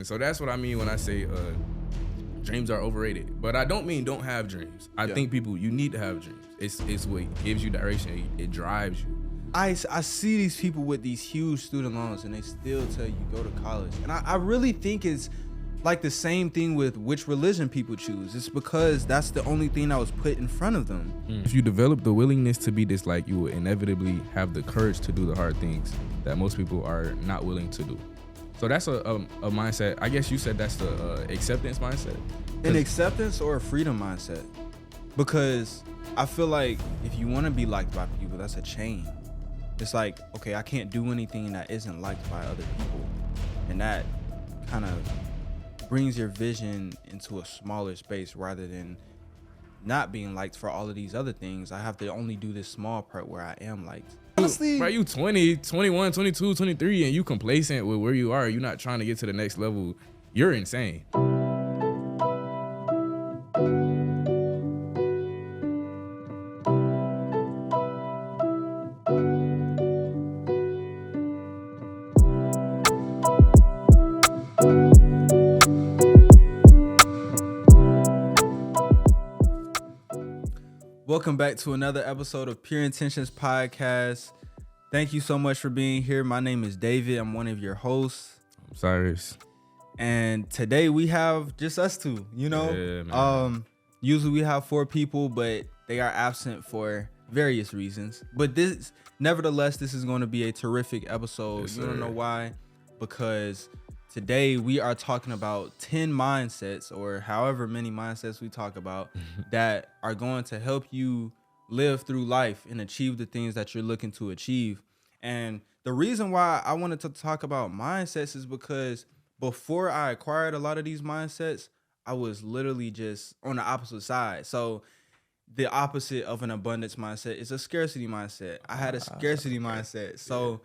So that's what I mean when I say dreams are overrated. But I don't mean don't have dreams. I think you need to have dreams. It's what gives you direction. It drives you. I see these people with these huge student loans and they still tell you go to college. And I really think it's like the same thing with which religion people choose. It's because that's the only thing that was put in front of them. If you develop the willingness to be disliked, you will inevitably have the courage to do the hard things that most people are not willing to do. So that's a mindset. I guess you said that's the acceptance mindset. An acceptance or a freedom mindset. Because I feel like if you want to be liked by people, that's a chain. It's like, okay, I can't do anything that isn't liked by other people. And that kind of brings your vision into a smaller space rather than not being liked for all of these other things. I have to only do this small part where I am liked. Honestly, bro, you 20, 21, 22, 23, and you complacent with where you are. You're not trying to get to the next level. You're insane. Welcome back to another episode of Pure Intentions Podcast. Thank you so much for being here. My name is David. I'm one of your hosts. I'm Cyrus. And today we have just us two, Usually we have 4 people, but they are absent for various reasons. But nevertheless, this is going to be a terrific episode. Yes, you don't sir. know why? Because today we are talking about 10 mindsets, or however many mindsets we talk about, that are going to help you live through life and achieve the things that you're looking to achieve. And the reason why I wanted to talk about mindsets is because before I acquired a lot of these mindsets, I was literally just on the opposite side. So the opposite of an abundance mindset is a scarcity mindset. I had a scarcity mindset. So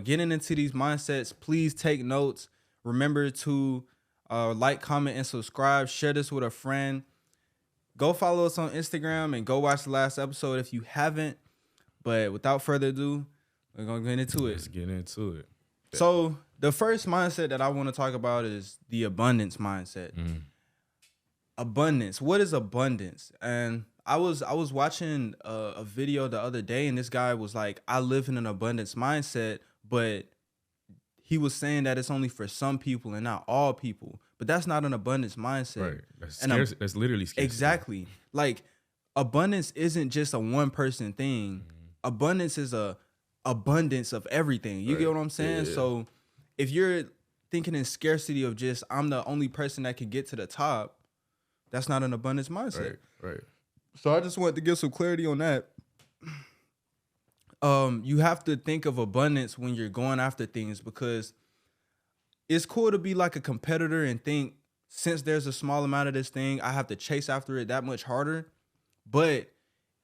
getting into these mindsets, please take notes. Remember to like, comment, and subscribe. Share this with a friend. Go follow us on Instagram and go watch the last episode if you haven't. But without further ado, we're going to get into it. Let's get into it. So the first mindset that I want to talk about is the abundance mindset. Abundance. What is abundance? And I was watching a video the other day, and this guy was like, I live in an abundance mindset, but he was saying that it's only for some people and not all people. But that's not an abundance mindset. Right. That's literally scarcity. Exactly. Like, abundance isn't just a one-person thing. Abundance is a abundance of everything. You get what I'm saying? Yeah. So if you're thinking in scarcity of just, I'm the only person that can get to the top, that's not an abundance mindset. Right. So I just wanted to give some clarity on that. You have to think of abundance when you're going after things, because it's cool to be like a competitor and think, since there's a small amount of this thing, I have to chase after it that much harder. But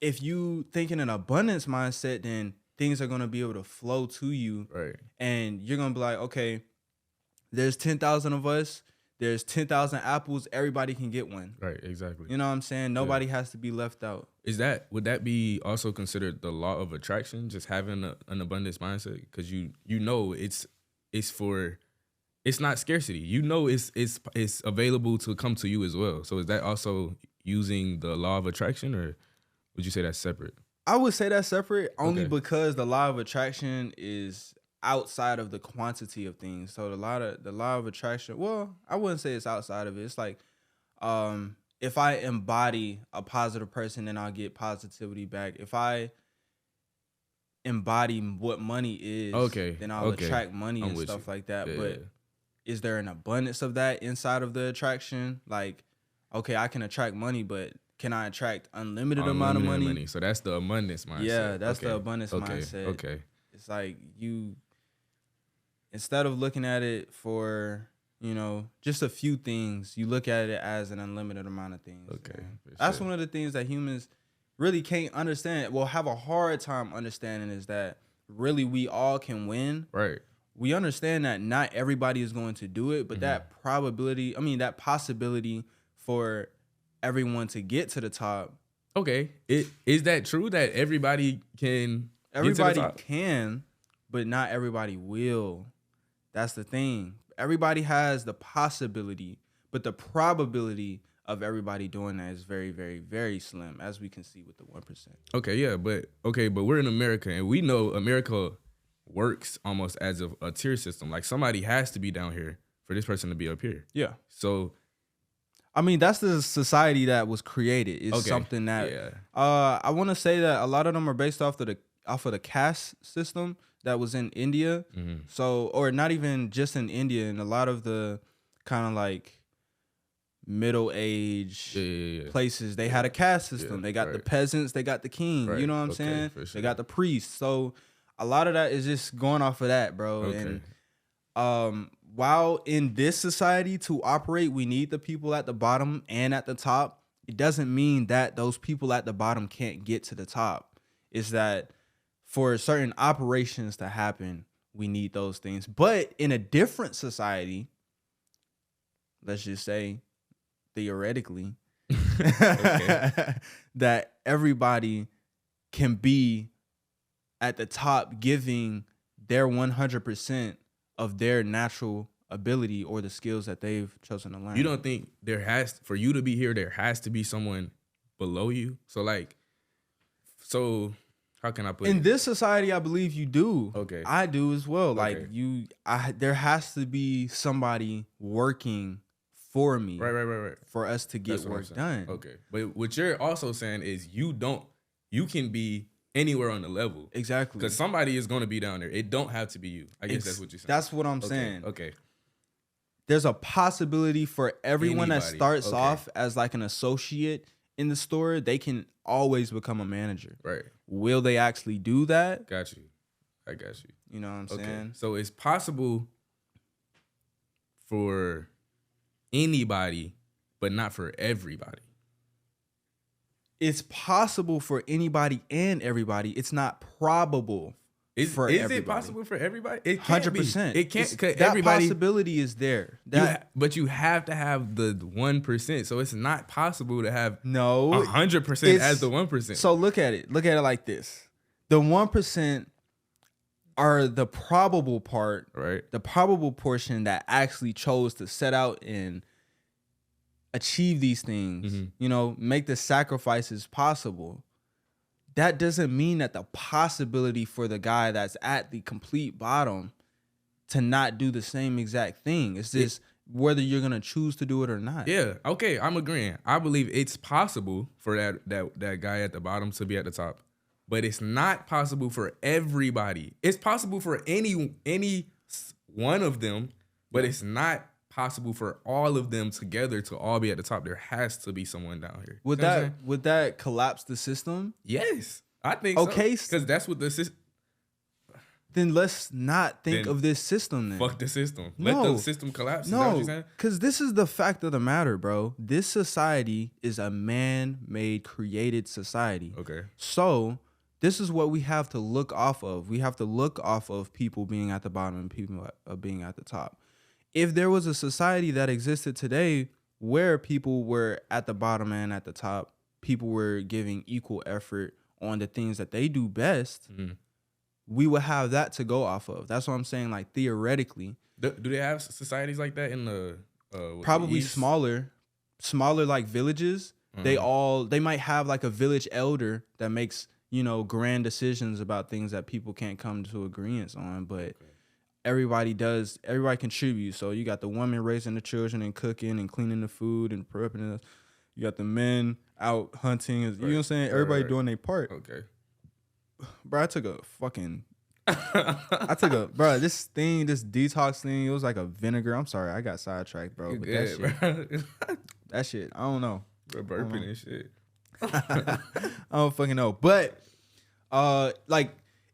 if you think in an abundance mindset, then things are going to be able to flow to you. Right. And you're going to be like, okay, there's 10,000 of us. There's 10,000 apples. Everybody can get one. Right, exactly. You know what I'm saying? Nobody has to be left out. Would that be also considered the law of attraction, just having an abundance mindset? Because you know it's not scarcity. You know it's available to come to you as well. So is that also using the law of attraction, or would you say that's separate? I would say that's separate only because the law of attraction is outside of the quantity of things. So the law of attraction, well, I wouldn't say it's outside of it. It's like, if I embody a positive person, then I'll get positivity back. If I embody what money is, then I'll attract money and stuff like that. Yeah, but is there an abundance of that inside of the attraction? Like, okay, I can attract money, but can I attract unlimited amount of money? So that's the abundance mindset. Yeah, that's the abundance mindset. Okay. It's like instead of looking at it for, just a few things, you look at it as an unlimited amount of things. Okay. That's one of the things that humans really can't understand. Well, have a hard time understanding, is that really we all can win. Right. We understand that not everybody is going to do it, but that possibility for everyone to get to the top. Okay. Is that true that everybody can Everybody can, but not everybody will. That's the thing. Everybody has the possibility, but the probability of everybody doing that is very, very, very slim, as we can see with the 1%. Okay, yeah, but we're in America, and we know America works almost as a tier system. Like somebody has to be down here for this person to be up here. Yeah. So, I mean, that's the society that was created. It's something that I want to say that a lot of them are based off of the caste system that was in India. Mm-hmm. So, or not even just in India, and a lot of the kind of like middle age places, they had a caste system. They got the peasants, they got the king. You know what I'm saying? Sure. They got the priests. So a lot of that is just going off of that, bro. And while in this society to operate, we need the people at the bottom and at the top. It doesn't mean that those people at the bottom can't get to the top. It's that for certain operations to happen, we need those things. But in a different society, let's just say theoretically, that everybody can be at the top giving their 100% of their natural ability or the skills that they've chosen to learn. You don't think for you to be here, there has to be someone below you? So how can I put it? In this society, I believe you do. Okay. I do as well. Okay. Like there has to be somebody working for me. Right. For us to get work done. Okay. But what you're also saying is you can be anywhere on the level. Exactly. Because somebody is going to be down there. It don't have to be you. I guess that's what you're saying. That's what I'm saying. Okay. There's a possibility for everyone that starts off as like an associate in the store, they can always become a manager. Right. Will they actually do that? Got you. I got you. You know what I'm saying? So it's possible for anybody, but not for everybody. It's possible for anybody and everybody. It's not probable. Is it possible for everybody? It 100%. It can't. That everybody, possibility is there. But you have to have the 1%. So it's not possible to have 100% as the 1%. So look at it. Look at it like this. The 1% are the probable part, right? The probable portion that actually chose to set out and achieve these things, make the sacrifices possible. That doesn't mean that the possibility for the guy that's at the complete bottom to not do the same exact thing. It's just whether you're going to choose to do it or not. Yeah. Okay. I'm agreeing. I believe it's possible for that guy at the bottom to be at the top, but it's not possible for everybody. It's possible for any one of them, but it's not possible for all of them together to all be at the top. There has to be someone down here. Would that collapse the system? Yes, I think so. Okay, because that's what the system. Then let's not think of this system. Then fuck the system. Let the system collapse. No, because this is the fact of the matter, bro. This society is a man-made, created society. Okay. So this is what we have to look off of. We have to look off of people being at the bottom and people being at the top. If there was a society that existed today where people were at the bottom and at the top, people were giving equal effort on the things that they do best, we would have that to go off of. That's what I'm saying. Like theoretically, do they have societies like that in the probably the East? smaller like villages? They might have like a village elder that makes grand decisions about things that people can't come to agreements on, but. Everybody contributes. So you got the woman raising the children and cooking and cleaning the food and prepping it. You got the men out hunting. You know what I'm saying? Everybody doing their part. Okay. Bro, this detox thing, it was like a vinegar. I'm sorry, I got sidetracked, bro. But that shit, I don't know. Bro, burping and shit. I don't fucking know. But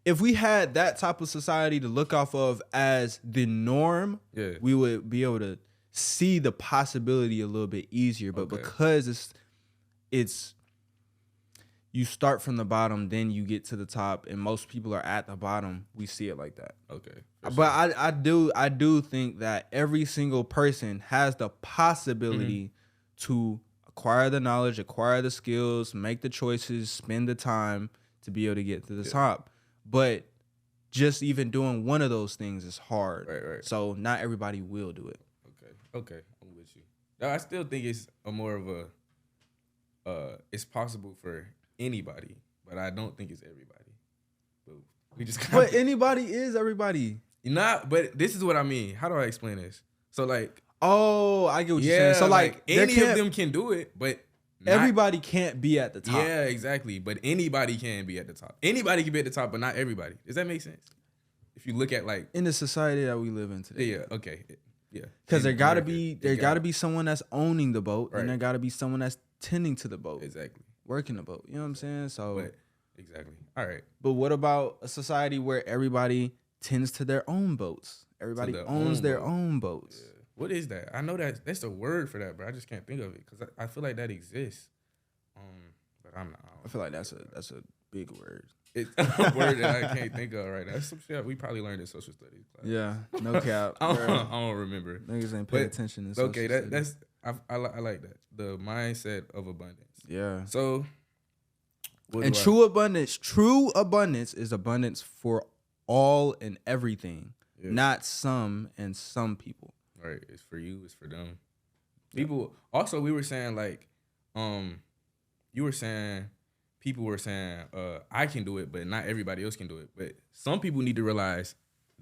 if we had that type of society to look off of as the norm, we would be able to see the possibility a little bit easier. But because it's you start from the bottom, then you get to the top, and most people are at the bottom, we see it like that. Okay. But I do think that every single person has the possibility to acquire the knowledge, acquire the skills, make the choices, spend the time to be able to get to the top. But just even doing one of those things is hard. Right. So not everybody will do it. Okay, I'm with you. No, I still think it's a more of a it's possible for anybody, but I don't think it's everybody. But we just But anybody is everybody. But this is what I mean. How do I explain this? So like, oh, I get what you're saying. So like any of them can do it, but everybody can't be at the top. Yeah, exactly. But anybody can be at the top. Anybody can be at the top, but not everybody. Does that make sense? If you look at like in the society that we live in today. Yeah. Okay. Yeah. Because there gotta be someone that's owning the boat, right. and there gotta be someone that's tending to the boat. Exactly. Working the boat. You know what I'm saying? So. Exactly. All right. But what about a society where everybody tends to their own boats? Everybody owns their own boats. Yeah. What is that? I know that's a word for that, but I just can't think of it because I feel like that exists. But I'm not. I feel like that's a big word. It's a word that I can't think of right now. That's some shit we probably learned in social studies class. Yeah, no cap. I don't remember. Niggas ain't paying attention in social studies. That's I like that. The mindset of abundance. Yeah. So. True abundance is abundance for all and everything, not some and some people. Right. It's for you. It's for them. People. Also, we were saying like, you were saying, people were saying, I can do it, but not everybody else can do it. But some people need to realize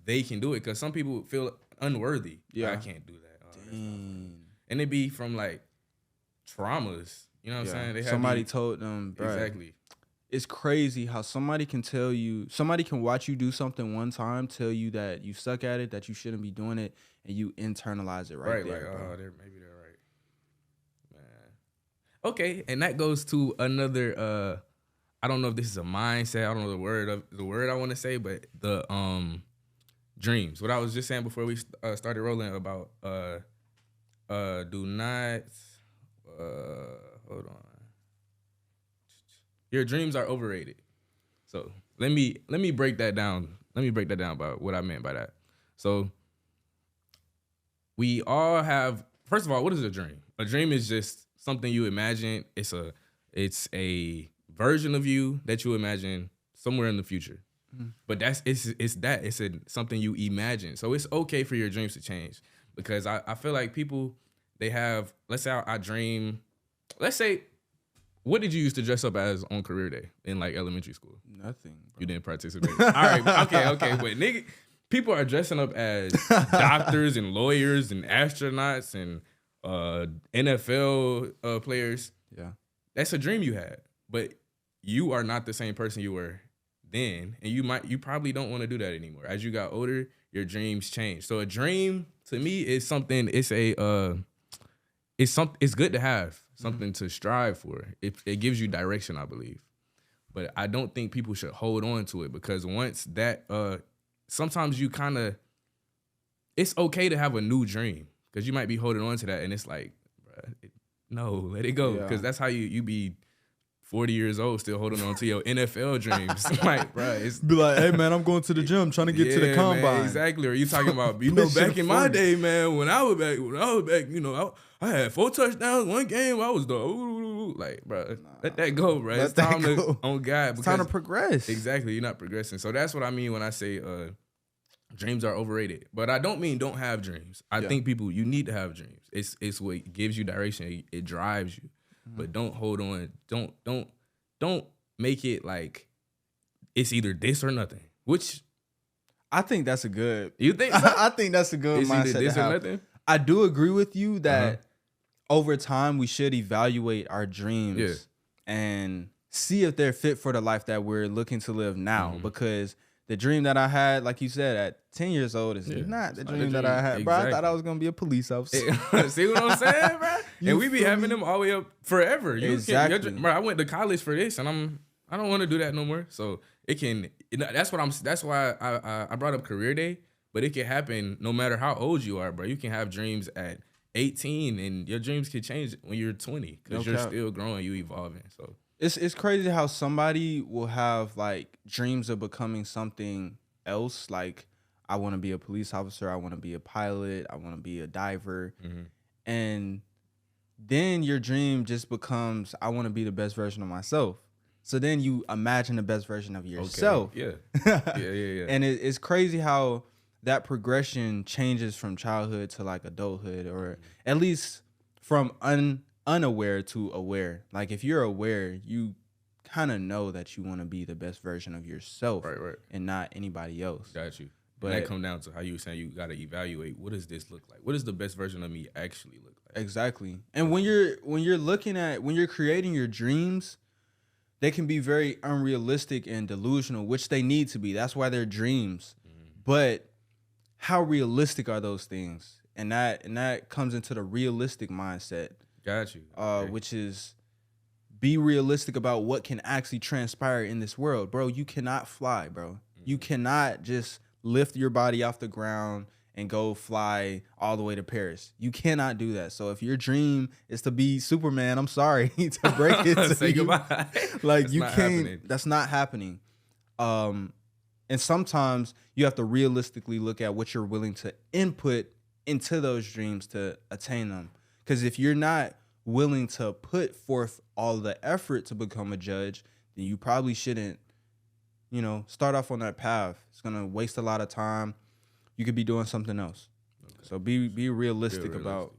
they can do it because some people feel unworthy. Yeah, I can't do that. And it be from like traumas. You know what I'm saying? Somebody told them. Exactly. It's crazy how somebody can watch you do something one time, tell you that you suck at it, that you shouldn't be doing it, and you internalize it right there. Like, maybe they're right. Man. Okay, and that goes to another, I don't know if this is a mindset, I don't know the word I want to say, but the dreams. What I was just saying before we started rolling about do not, hold on. Your dreams are overrated. So let me break that down. Let me break that down about what I meant by that. So we all have. First of all, what is a dream? A dream is just something you imagine. It's a version of you that you imagine somewhere in the future. Mm-hmm. But it's something you imagine. So it's okay for your dreams to change because I feel like people they have. Let's say I dream. Let's say. What did you used to dress up as on career day in like elementary school? Nothing. Bro. You didn't participate. All right. Okay. But nigga, people are dressing up as doctors and lawyers and astronauts and NFL players. Yeah. That's a dream you had, but you are not the same person you were then, and you probably don't want to do that anymore. As you got older, your dreams change. So a dream to me is something. It's good to have. Something to strive for. It gives you direction, I believe. But I don't think people should hold on to it because once that, sometimes you kind of, it's okay to have a new dream because you might be holding on to that and it's like, no, let it go because that's how you be 40 years old still holding on to your NFL dreams. Like, bro, it's be like, hey man, I'm going to the gym trying to get to the combine. Man, exactly. Or you talking about, back in my day, man, when I was back, I had 4 touchdowns, 1 game. I was like, bro, let that go, bro. It's time to on God. It's time to progress. Exactly. You're not progressing. So that's what I mean when I say dreams are overrated. But I don't mean don't have dreams. I think people, you need to have dreams. It's what gives you direction. It drives you. But don't hold on. Don't make it like it's either this or nothing. Which I think that's a good. You think? So? I think that's a good it's mindset. Either this to or have. nothing. I do agree with you that over time we should evaluate our dreams and see if they're fit for the life that we're looking to live now. Because the dream that I had, like you said, at 10 years old is not the dream that I had. Exactly. Bro, I thought I was gonna be a police officer. See what I'm saying, bro? And we be having them all the way up forever. Exactly. Bro, I went to college for this, and I don't want to do that no more. So it can. That's why I brought up career day. But it can happen no matter how old you are, bro. You can have dreams at 18, and your dreams can change when you're 20 because you're still growing, you evolving. So it's crazy how somebody will have like dreams of becoming something else. Like I want to be a police officer, I want to be a pilot, I want to be a diver, and then your dream just becomes I want to be the best version of myself. So then you imagine the best version of yourself. Okay. Yeah. And it's crazy how that progression changes from childhood to like adulthood, or at least from unaware to aware. Like if you're aware, you kind of know that you want to be the best version of yourself, Right. and not anybody else. Got you. But But that come down to how you were saying you got to evaluate, what does this look like? What does the best version of me actually look like? Exactly. And when you're creating your dreams, they can be very unrealistic and delusional, which they need to be. That's why they're dreams. But how realistic are those things? And that comes into the realistic mindset. Got you. Okay. Which is be realistic about what can actually transpire in this world. Bro, you cannot fly, bro. You cannot just lift your body off the ground and go fly all the way to Paris. You cannot do that. So if your dream is to be Superman, I'm sorry to break it to Say you. goodbye. Like That's you not can't. happening. That's not happening. And sometimes you have to realistically look at what you're willing to input into those dreams to attain them. Because if you're not willing to put forth all the effort to become a judge, then you probably shouldn't, start off on that path. It's gonna waste a lot of time. You could be doing something else. Okay. So be realistic about,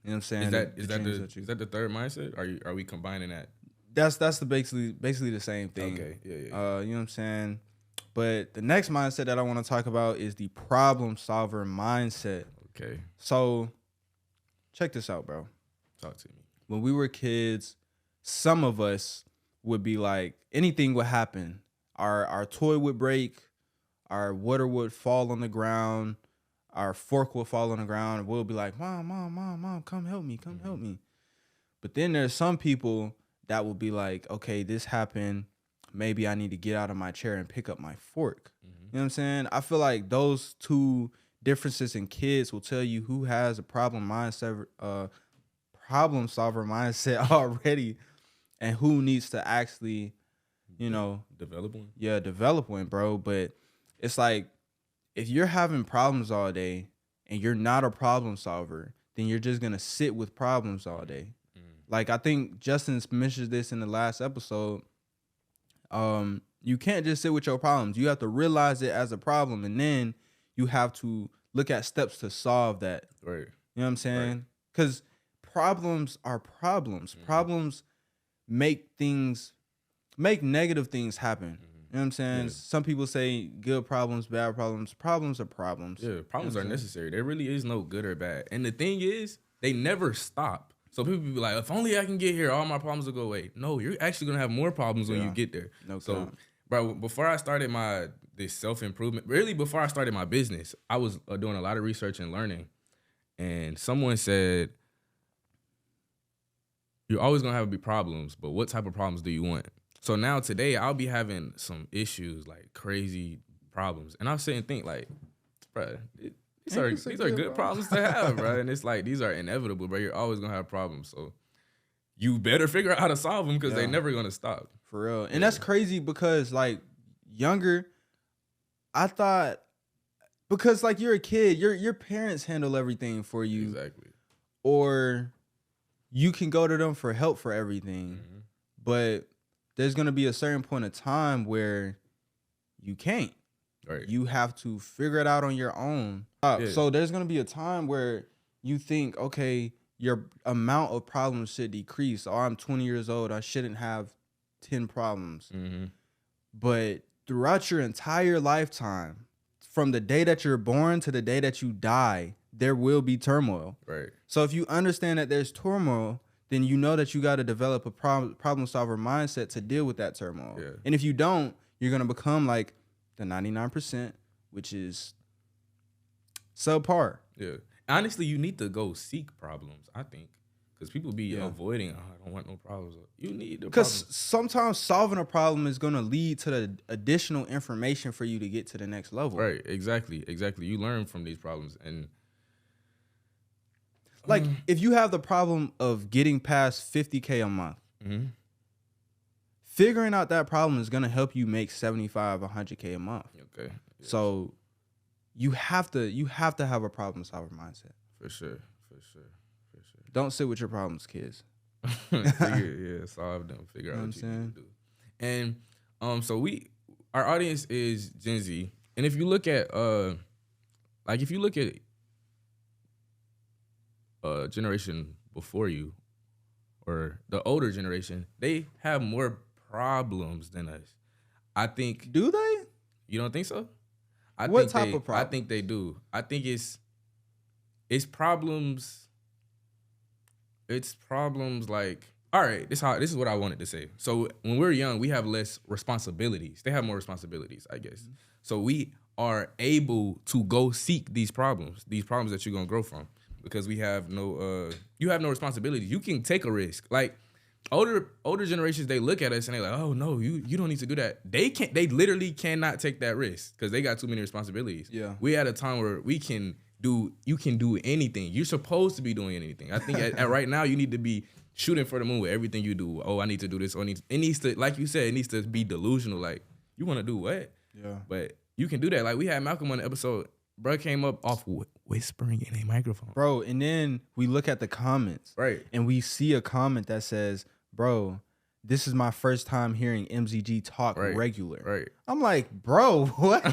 you know what I'm saying? Is that the third mindset? Are we combining that? That's the basically the same thing. Okay. Yeah. You know what I'm saying? But the next mindset that I want to talk about is the problem solver mindset. Okay. So check this out, bro. Talk to me. When we were kids, some of us would be like, anything would happen. Our toy would break, our water would fall on the ground, our fork would fall on the ground, and we'll be like, Mom, come help me, help me. But then there's some people that will be like, okay, this happened. Maybe I need to get out of my chair and pick up my fork. You know what I'm saying? I feel like those two differences in kids will tell you who has a problem solver mindset already and who needs to actually, develop one. Yeah, develop one, bro. But it's like, if you're having problems all day and you're not a problem solver, then you're just gonna sit with problems all day. Like I think Justin mentioned this in the last episode. You can't just sit with your problems. You have to realize it as a problem, and then you have to look at steps to solve that. Right. You know what I'm saying? Because problems are problems. Problems make negative things happen. You know what I'm saying? Yeah. Some people say good problems, bad problems. Problems are problems. Yeah, problems are necessary. There really is no good or bad. And the thing is, they never stop. So people be like, if only I can get here, all my problems will go away. No, you're actually gonna have more problems when you get there. No so, doubt. bro, before I started this self-improvement, really before I started my business, I was doing a lot of research and learning. And someone said, you're always gonna have problems, but what type of problems do you want? So now today I'll be having some issues, like crazy problems. And I'll sit and think like, bro, these are good problems to have, bro. And it's like, these are inevitable, bro. You're always gonna have problems. So you better figure out how to solve them because they're never gonna stop. For real. And that's crazy because like younger, I thought, because like you're a kid, your parents handle everything for you. Exactly. Or you can go to them for help for everything. But there's gonna be a certain point of time where you can't. Right. You have to figure it out on your own. So there's going to be a time where you think, okay, your amount of problems should decrease. Oh, I'm 20 years old. I shouldn't have 10 problems. But throughout your entire lifetime, from the day that you're born to the day that you die, there will be turmoil. Right. So if you understand that there's turmoil, then you know that you got to develop a problem solver mindset to deal with that turmoil. Yeah. And if you don't, you're going to become like the 99%, which is subpar. Yeah. Honestly, you need to go seek problems, I think. Because people be avoiding, I don't want no problems. You need the problems. Because sometimes solving a problem is going to lead to the additional information for you to get to the next level. Right. Exactly. You learn from these problems. And like, if you have the problem of getting past 50K a month, figuring out that problem is going to help you make 75, 100K a month. Okay. Yes. So you have to have a problem solver mindset. For sure. Don't sit with your problems, kids. Solve them. Figure out what you need to do. And so our audience is Gen Z. And if you look at generation before you or the older generation, they have more problems than us. I think. Do they? You don't think so? What type of I problem? think they do. I think it's problems. It's problems like, all right, this is what I wanted to say. So when we're young, we have less responsibilities. They have more responsibilities, I guess. Mm-hmm. So we are able to go seek these problems that you're gonna grow from, because we have you have no responsibilities. You can take a risk. Like older generations, they look at us and they're like, oh no, you don't need to do that. They literally cannot take that risk because they got too many responsibilities. Yeah. We at a time where you can do anything. You're supposed to be doing anything. I think at right now you need to be shooting for the moon with everything you do. Oh, I need to do this. It needs to, like you said, it needs to be delusional. Like, you want to do what? Yeah. But you can do that. Like, we had Malcolm on the episode. Bro came up off whispering in a microphone. Bro, and then we look at the comments. Right. And we see a comment that says, bro, this is my first time hearing MZG talk regular. Right. I'm like, bro, what?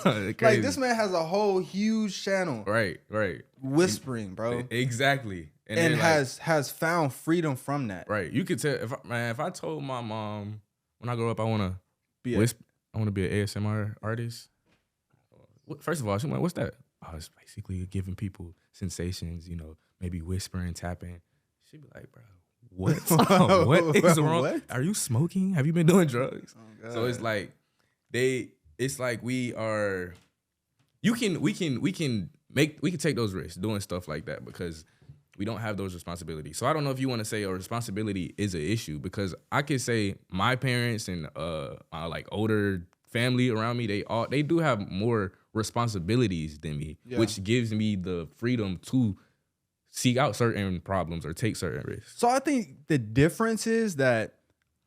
Like, this man has a whole huge channel. Right. Whispering, bro. Exactly. And has found freedom from that. Right. You could tell, if I told my mom when I grow up I want to be an ASMR artist. First of all, she's like, what's that? Oh, it's basically giving people sensations, maybe whispering, tapping. She'd be like, bro, what? What is wrong? What? Are you smoking? Have you been doing drugs? Oh, so it's like we can take those risks doing stuff like that because we don't have those responsibilities. So I don't know if you want to say a responsibility is an issue, because I could say my parents and my like older family around me, they do have more responsibilities than me, which gives me the freedom to seek out certain problems or take certain risks. So I think the difference is that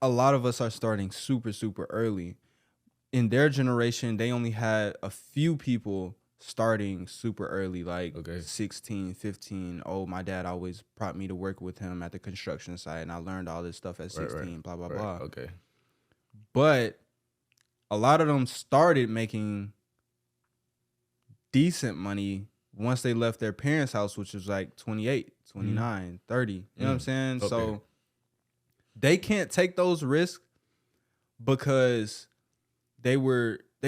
a lot of us are starting super, super early. In their generation, they only had a few people starting super early, like 16, 15. Oh, my dad always brought me to work with him at the construction site, and I learned all this stuff at 16, blah, blah, blah. Okay. But a lot of them started making decent money once they left their parents' house, which was like 28, 29, 30. You know what I'm saying? Okay. So they can't take those risks because they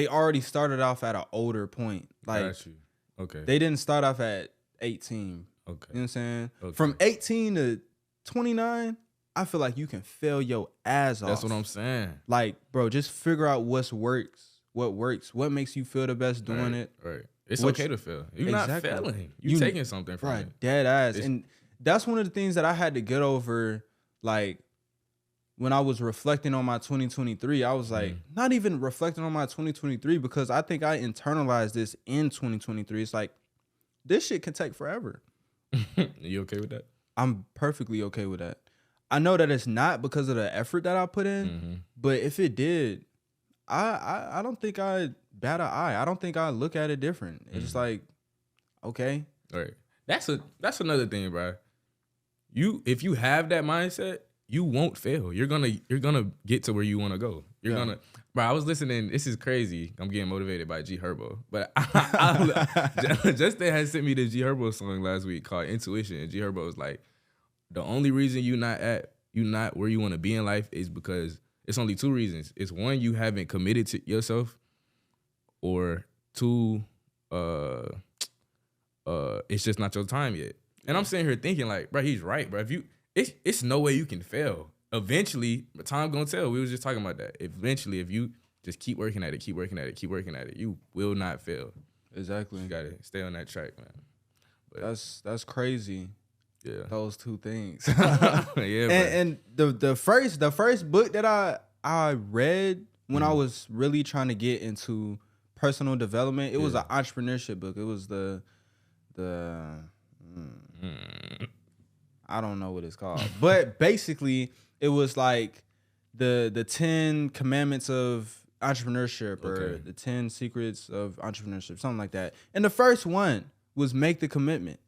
already started off at an older point. Like, got you. Okay. They didn't start off at 18. Okay. You know what I'm saying? Okay. From 18 to 29, I feel like you can fail your ass off. That's what I'm saying. Like, bro, just figure out what works, what makes you feel the best doing it. Right. It's okay to fail. You're not failing. You're taking something from it. Dead ass. And that's one of the things that I had to get over, like, when I was reflecting on my 2023, I was like, not even reflecting on my 2023, because I think I internalized this in 2023. It's like, this shit can take forever. You okay with that? I'm perfectly okay with that. I know that it's not because of the effort that I put in, but if it did, I don't think I'd bat an eye. I don't think I'd look at it different. It's like, okay. All right. That's another thing, bro. If you have that mindset, you won't fail. You're gonna get to where you want to go. You're gonna, bro. I was listening. This is crazy. I'm getting motivated by G Herbo, but Justin had sent me the G Herbo song last week called Intuition. And G Herbo was like, the only reason you're not where you want to be in life is because it's only two reasons. It's one, you haven't committed to yourself, or two, it's just not your time yet. And I'm sitting here thinking like, bro, he's right, bro. It's no way you can fail. Eventually, time gonna tell. We was just talking about that. Eventually, if you just keep working at it, you will not fail. Exactly. You gotta stay on that track, man. But that's crazy. Yeah. Those two things. Yeah. And the first book that I read when I was really trying to get into personal development, it was an entrepreneurship book. It was the I don't know what it's called. But basically it was like the 10 commandments of entrepreneurship, or the 10 secrets of entrepreneurship, something like that. And the first one was make the commitment.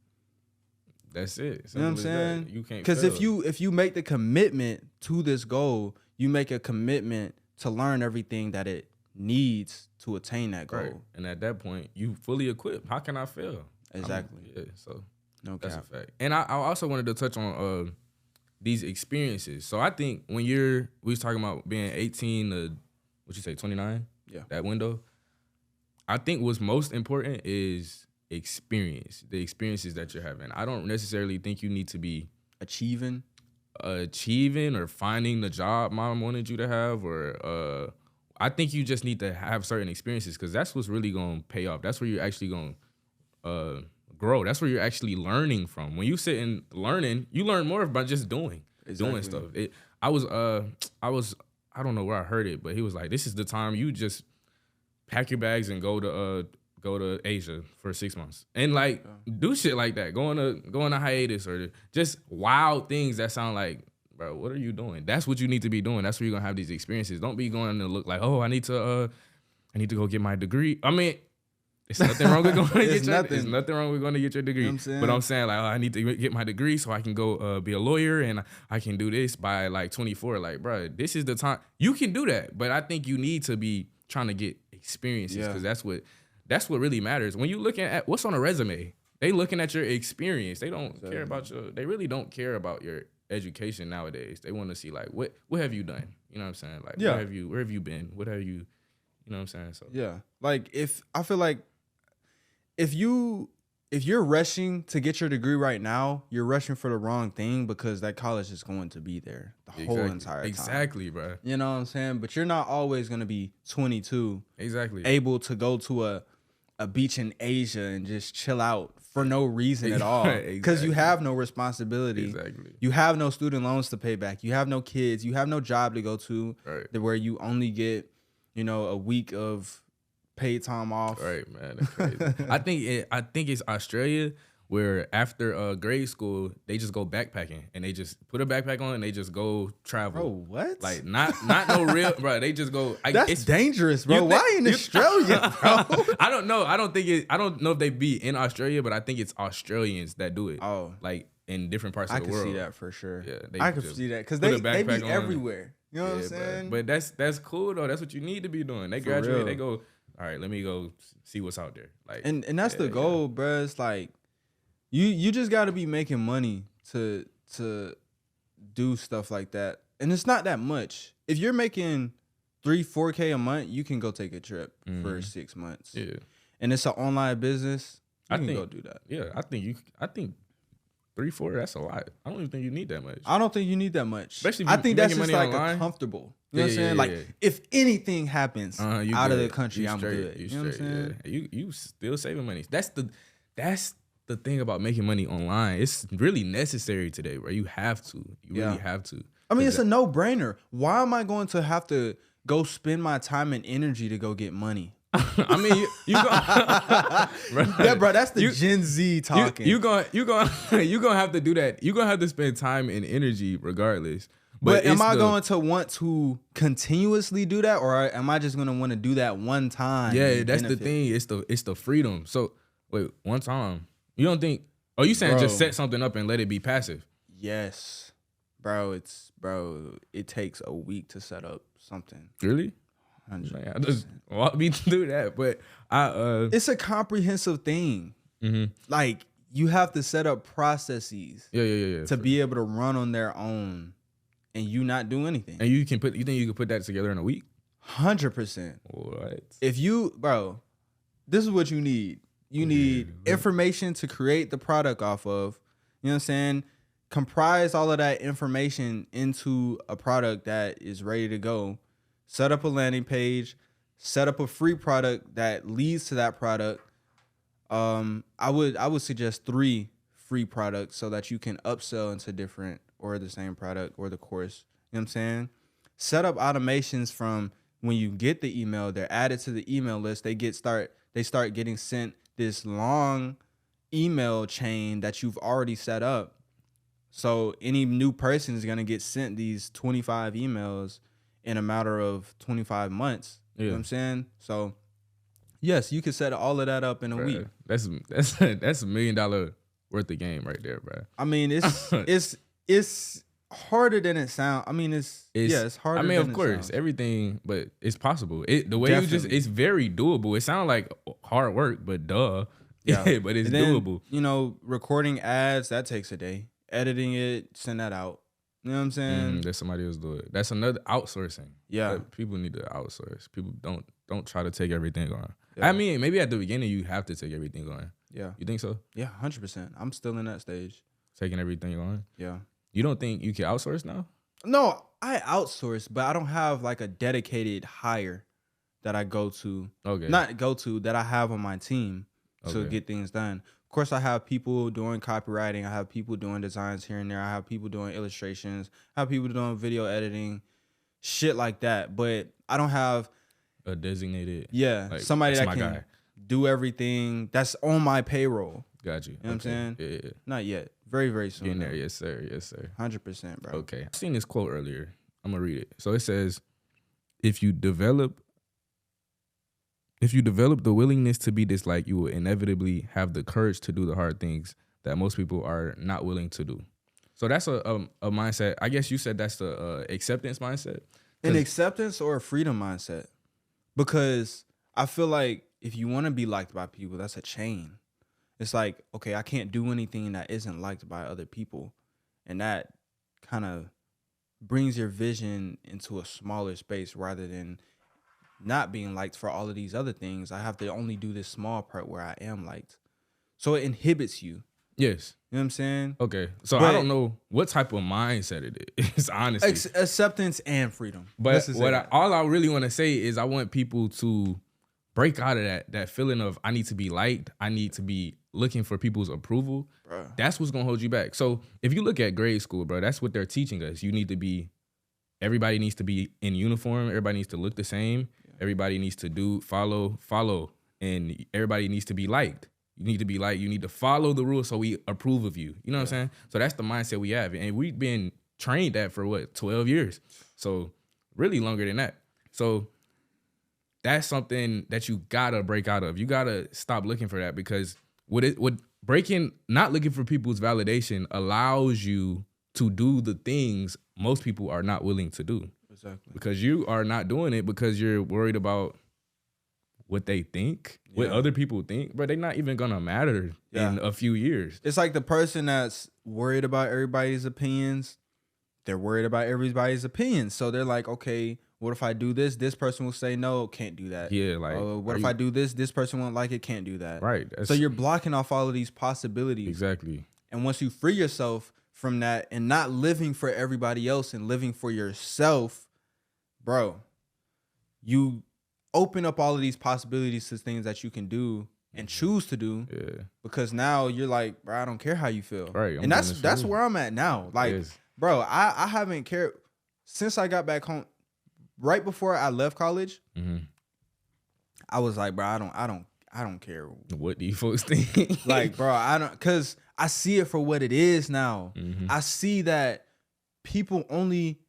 That's it. You know what I'm saying? You can't, because if you make the commitment to this goal, you make a commitment to learn everything that it needs to attain that goal. Right. And at that point, you fully equipped. How can I fail? Exactly. So No that's cap. a fact. And I also wanted to touch on these experiences. So I think when we was talking about being 18 to, 29? Yeah. That window. I think what's most important is experience, the experiences that you're having. I don't necessarily think you need to be Achieving or finding the job mom wanted you to have, or I think you just need to have certain experiences, because that's what's really going to pay off. That's where you're actually going to grow. That's where you're actually learning from. When you sit and learning, you learn more by just doing stuff. I don't know where I heard it, but he was like, this is the time you just pack your bags and go to Asia for 6 months and like do shit like that. Go on a hiatus, or just wild things that sound like, bro, what are you doing? That's what you need to be doing. That's where you're gonna have these experiences. Don't be going to look like, oh, I need to go get my degree. I mean, it's nothing wrong with going to get there's nothing wrong with going to get your degree. You know but I'm saying, like, oh, I need to get my degree so I can go be a lawyer and I can do this by like 24. Like, bro, this is the time. You can do that, but I think you need to be trying to get experiences, because that's what really matters. When you looking at what's on a resume, they looking at your experience. They don't care about they really don't care about your education nowadays. They want to see like what have you done? You know what I'm saying? Like where have you been? What have you know what I'm saying? So like I feel like if you're rushing to get your degree right now, you're rushing for the wrong thing, because that college is going to be there the whole entire time. Exactly, bro. You know what I'm saying? But you're not always going to be 22. Exactly. Able to go to a beach in Asia and just chill out for no reason at all. Because you have no responsibility. Exactly. You have no student loans to pay back. You have no kids. You have no job to go to, where you only get, a week of paid time off. Right, man. That's crazy. I think it's Australia, where after grade school they just go backpacking and they just put a backpack on and they just go travel. Bro, what? Like not no real, bro. They just go. That's dangerous, bro. Why in Australia, bro? I don't know. I don't know if they be in Australia, but I think it's Australians that do it. Oh, like in different parts of the world. I can see that for sure. Yeah, I can see that because they be everywhere. You know what I'm saying? But that's cool though. That's what you need to be doing. They graduate. They go, all right, let me go see what's out there. Like, and that's the goal, bro. It's like you just got to be making money to do stuff like that, and it's not that much. If you're making $3-4K a month, you can go take a trip for 6 months. Yeah, and it's an online business. I can go do that. Yeah, I think 3-4, that's a lot. I don't even think you need that much. I don't think you need that much. Especially if I think that's just like online. a comfortable. You know what I'm saying? Like if anything happens out of the country, I'm good. You know what I'm saying? Yeah. You still saving money. That's the thing about making money online. It's really necessary today, bro. You have to. You really have to. I mean, it's a no-brainer. Why am I going to have to go spend my time and energy to go get money? I mean, you go, bro. That's the Gen Z talking. You gonna have to do that. You gonna have to spend time and energy regardless. But am I going to want to continuously do that, or am I just gonna want to do that one time? Yeah, that's the thing. It's the freedom. So wait, one time. You don't think? Oh, you saying just set something up and let it be passive? Yes, bro. It takes a week to set up something. Really? Man, I just walk me through that, but it's a comprehensive thing. Mm-hmm. Like you have to set up processes, to be able to run on their own, and you not do anything. And you think you could put that together in a week? 100%. What? If you, bro, this is what you need. You need information to create the product off of. You know what I'm saying? Comprise all of that information into a product that is ready to go. Set up a landing page, set up a free product that leads to that product. I would suggest 3 free products so that you can upsell into different or the same product or the course. You know what I'm saying? Set up automations from when you get the email, they're added to the email list. They start getting sent this long email chain that you've already set up. So any new person is gonna get sent these 25 emails in a matter of 25 months. You know what I'm saying? So yes, you can set all of that up in a week. That's $1 million worth of game right there, bro. I mean, it's harder than it sounds. I mean, it's harder. I mean, than of it course, sounds. everything, but it's possible. The way you Definitely. it's very doable. It sounds like hard work, but duh. Yeah, but it's and then, doable. recording ads that takes a day. Editing it, send that out. You know what I'm saying? That somebody else do it. That's another outsourcing. Yeah. People need to outsource. People don't try to take everything on. Yeah. I mean, maybe at the beginning you have to take everything on. Yeah. You think so? Yeah, 100%. I'm still in that stage. Taking everything on. Yeah. You don't think you can outsource now? No, I outsource, but I don't have like a dedicated hire that I go to. Okay. Not go to, that I have on my team to Okay. get things done. Of course, I have people doing copywriting. I have people doing designs here and there. I have people doing illustrations. I have people doing video editing, shit like that. But I don't have A designated. like, somebody that can guy. do everything that's on my payroll. Got you. You know what I'm saying? Yeah. Not yet. Very, very soon. Getting there. Yes, sir. Yes, sir. 100%, bro. Okay. I seen this quote earlier. I'm gonna read it. So it says, if you develop the willingness to be disliked, you will inevitably have the courage to do the hard things that most people are not willing to do. So that's a mindset. I guess you said that's the acceptance mindset. An acceptance or a freedom mindset. Because I feel like if you want to be liked by people, that's a chain. It's like, okay, I can't do anything that isn't liked by other people. And that kind of brings your vision into a smaller space rather than not being liked for all of these other things. I have to only do this small part where I am liked. So it inhibits you. Yes. You know what I'm saying? Okay. So But I don't know what type of mindset it is, honestly. Acceptance and freedom. But all I really want to say is I want people to break out of that feeling of I need to be liked. I need to be looking for people's approval. Bruh. That's what's going to hold you back. So if you look at grade school, bro, that's what they're teaching us. Everybody needs to be in uniform. Everybody needs to look the same. Yeah. Everybody needs to follow. And everybody needs to be liked. You need to be liked. You need to follow the rules so we approve of you. You know what I'm saying? So that's the mindset we have. And we've been trained that for 12 years. So really longer than that. So that's something that you gotta break out of. You gotta stop looking for that, because not looking for people's validation allows you to do the things most people are not willing to do. Exactly. Because you are not doing it because you're worried about what they think, what other people think, but they're not even gonna matter in a few years. It's like the person that's worried about everybody's opinions. They're worried about everybody's opinions. So they're like, okay, what if I do this? This person will say no, can't do that. Yeah, like, what if I do this? This person won't like it, can't do that. Right. So you're blocking off all of these possibilities. Exactly. And once you free yourself from that and not living for everybody else and living for yourself, bro, you open up all of these possibilities to things that you can do and choose to do. Yeah. Because now you're like, bro, I don't care how you feel. Right. And that's where I'm at now. Like, bro, I haven't cared since I got back home. Right before I left college, I was like, bro, I don't care. What do you folks think? Like, bro, cause I see it for what it is now. I see that people only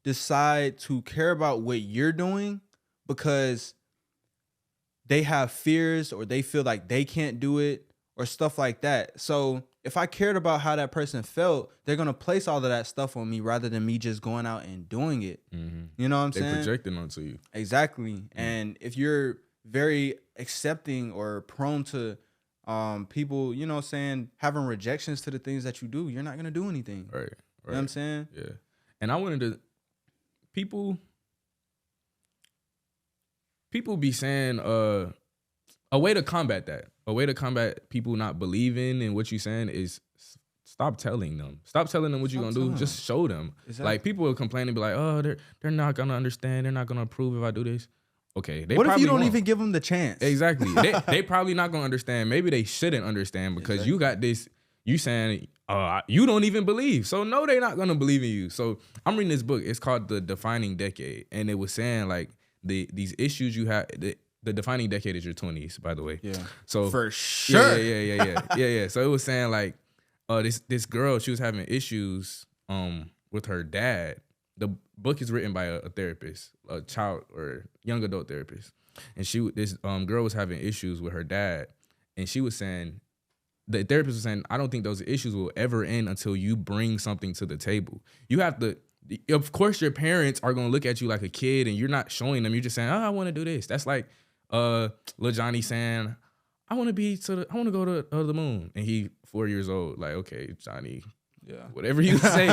decide to care about what you're doing because they have fears or they feel like they can't do it or stuff like that. So if I cared about how that person felt, they're going to place all of that stuff on me rather than me just going out and doing it. You know what I'm saying? They're projecting onto you. Exactly. And if you're very accepting or prone to people, you know what I'm saying, having rejections to the things that you do, you're not going to do anything. Right. You know what I'm saying? Yeah. And I wanted to, people be saying a way to combat that. A way to combat people not believing in what you're saying is stop telling them. Stop telling them what you're going to do. Just show them. Exactly. Like, people will complain and be like, oh, they're not going to understand. They're not going to approve if I do this. Okay. What if you don't even give them the chance? Exactly. they probably not going to understand. Maybe they shouldn't understand because you got this, you saying, you don't even believe. So no, they're not going to believe in you. So I'm reading this book. It's called The Defining Decade. And it was saying like these issues you have, the defining decade is your 20s, by the way. Yeah. So for sure. Yeah. So it was saying like, this girl, she was having issues with her dad. The book is written by a therapist, a child or young adult therapist, and this girl was having issues with her dad, and she was saying, the therapist was saying, I don't think those issues will ever end until you bring something to the table. You have to, of course, your parents are going to look at you like a kid and you're not showing them. You're just saying, oh, I want to do this. That's like Lil Johnny saying, I want to go to the moon. And he 4 years old. Like, okay, Johnny, Yeah. whatever you say,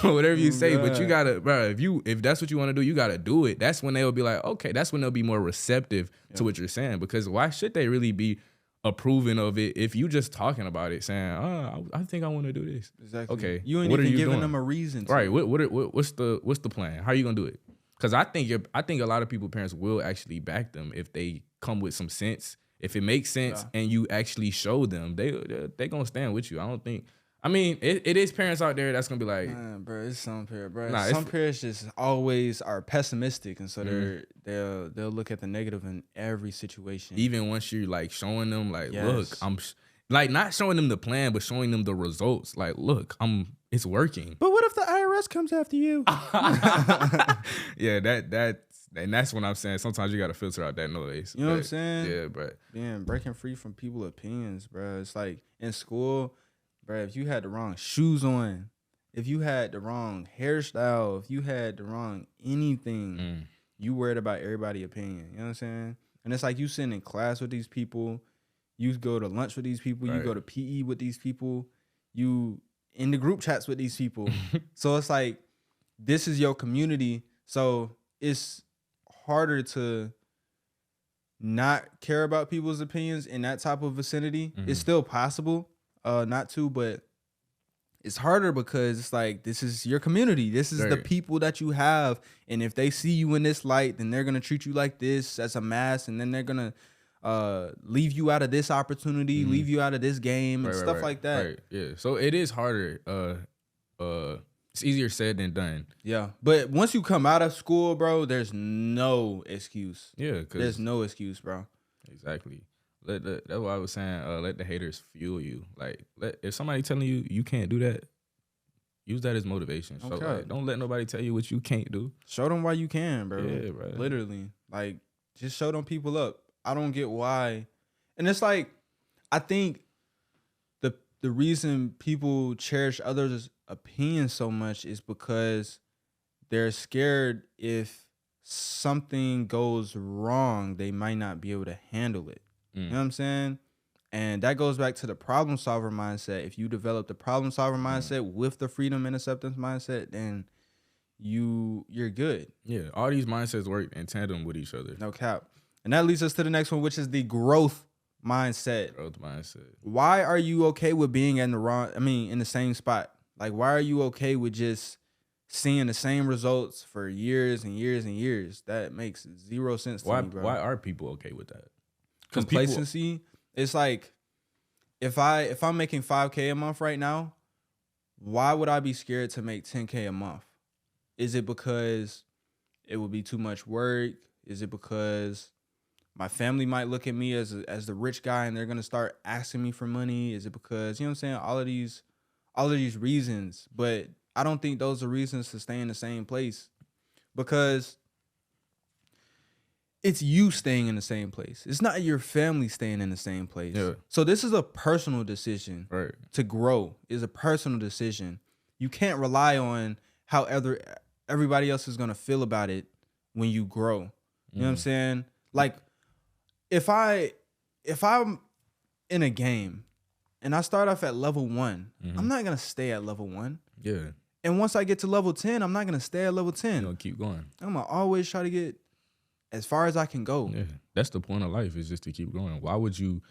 whatever you say, but you gotta, bro, if that's what you want to do, you gotta do it. That's when they'll be like, okay, that's when they'll be more receptive to what you're saying, because why should they really be approving of it if you just talking about it, saying, oh, I think I want to do this. Exactly. Okay. You ain't even giving them a reason to. Right. What's the plan? How are you gonna do it? Because I think a lot of people, parents will actually back them if they come with some sense. If it makes sense and you actually show them, they gonna stand with you. I don't think. I mean, it is parents out there that's gonna be like, bro, it's some parents, bro. Nah, some parents just always are pessimistic, and so they'll look at the negative in every situation. Even once you're like showing them, like, Yes. look, I'm like not showing them the plan, but showing them the results. Like, look, it's working. But what if the IRS comes after you? Yeah, that's when I'm saying sometimes you gotta filter out that noise. You know what I'm saying? Yeah, but Man, breaking free from people's opinions, bro. It's like in school, bro, if you had the wrong shoes on, if you had the wrong hairstyle, if you had the wrong anything, you worried about everybody's opinion. You know what I'm saying? And it's like you sitting in class with these people, you go to lunch with these people, you go to PE with these people, you in the group chats with these people. So it's like, this is your community. So it's harder to not care about people's opinions in that type of vicinity. It's still possible not to, but it's harder because it's like, this is your community. This is the people that you have. And if they see you in this light, then they're going to treat you like this as a mass. And then they're going to leave you out of this opportunity, leave you out of this game and stuff like that. Right. Yeah. So it is harder. It's easier said than done. Yeah. But once you come out of school, bro, there's no excuse. Yeah. There's no excuse, bro. Exactly. That's what I was saying. Let the haters fuel you. Like, if somebody telling you you can't do that, use that as motivation. So like, don't let nobody tell you what you can't do. Show them why you can, bro. Yeah, bro. Literally, like, just show them people up. I don't get why, and it's like, I think the reason people cherish others' opinions so much is because they're scared if something goes wrong, they might not be able to handle it. You know what I'm saying? And that goes back to the problem solver mindset. If you develop the problem solver mindset with the freedom and acceptance mindset, then you're good. Yeah, all these mindsets work in tandem with each other. No cap. And that leads us to the next one, which is the growth mindset. Growth mindset. Why are you okay with being in the same spot? Like, why are you okay with just seeing the same results for years and years and years? That makes zero sense to me, bro. Why are people okay with that? Complacency. It's like, if I'm making $5K a month right now, why would I be scared to make $10K a month? Is it because it would be too much work? Is it because my family might look at me as the rich guy and they're gonna start asking me for money? Is it because, you know what I'm saying, all of these reasons? But I don't think those are reasons to stay in the same place, because it's you staying in the same place. It's not your family staying in the same place. Yeah. So this is a personal decision. Right. To grow is a personal decision. You can't rely on how everybody else is gonna feel about it when you grow. You know what I'm saying? Like, if I'm in a game and I start off at level 1, I'm not gonna stay at level 1. Yeah. And once I get to level 10, I'm not gonna stay at level 10. You're gonna keep going. I'm gonna always try to get as far as I can go. Yeah. That's the point of life, is just to keep going. Why would you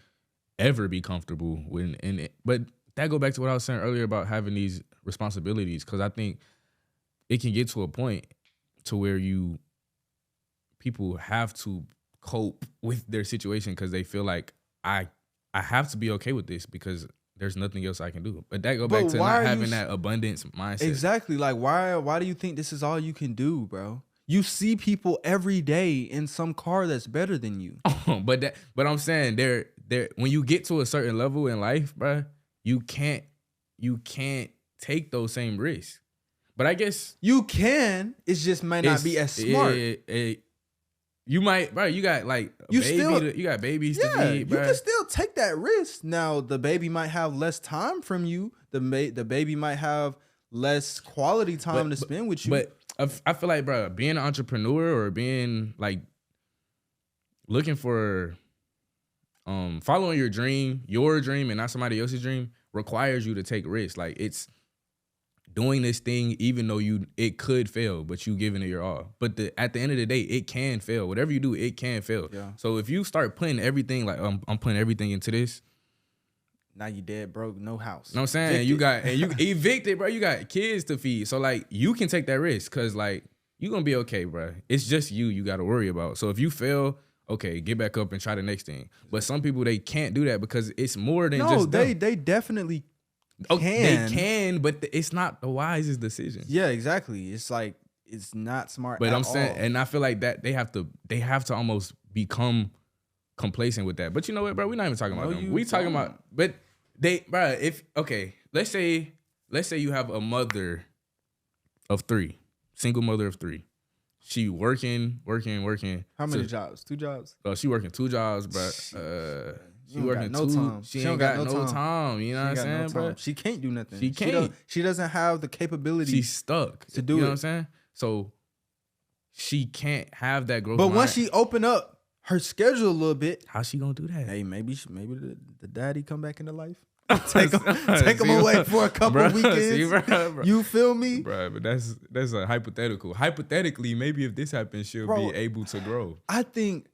ever be comfortable when in it? But that go back to what I was saying earlier about having these responsibilities, because I think it can get to a point to where people have to cope with their situation because they feel like I have to be okay with this because there's nothing else I can do. But that go back to not having that abundance mindset. Exactly. Like, why do you think this is all you can do, bro? You see people every day in some car that's better than you. but I'm saying they're when you get to a certain level in life, bro, you can't take those same risks. But I guess you can. It just might not be as smart. You might, bro. You got like a You baby. still- You got babies to Yeah, feed, you bro. can still take that risk. Now the baby might have less time from you. The baby might have less quality time to spend with you. But I feel like, bro, being an entrepreneur or being like looking for following your dream and not somebody else's dream requires you to take risks. Like it's doing this thing even though it could fail, but you giving it your all. But at the end of the day, it can fail. Whatever you do, it can fail. Yeah. So if you start putting everything, like I'm putting everything into this, now you dead broke, no house. know what I'm saying? You evicted, bro. You got kids to feed. So like you can take that risk because like you gonna be okay, bro. It's just you got to worry about. So if you fail, okay, get back up and try the next thing. But some people, they can't do that because it's more than just them. they definitely can. They can, but it's not the wisest decision. Yeah, exactly. It's like it's not smart. But at I'm saying, all. and I feel like that they have to almost become complacent with that. But you know what, bro? We're not even talking about them. We talking about, but bro. Let's say you have a mother of 3, single mother of 3. She working. How many jobs? 2 jobs? She working 2 jobs, bro. She working no time. She ain't got no time. You know what I'm saying, bro? She can't do nothing. She can't. She doesn't have the capability. She's stuck to do You know it. what I'm saying? So she can't have that growth. But once she open up her schedule a little bit, how she gonna do that? hey, maybe the daddy come back into life. Take him away for a couple weekends. See, bro. You feel me, bro? But that's a hypothetical. Hypothetically, maybe if this happens, she'll be able to grow. I think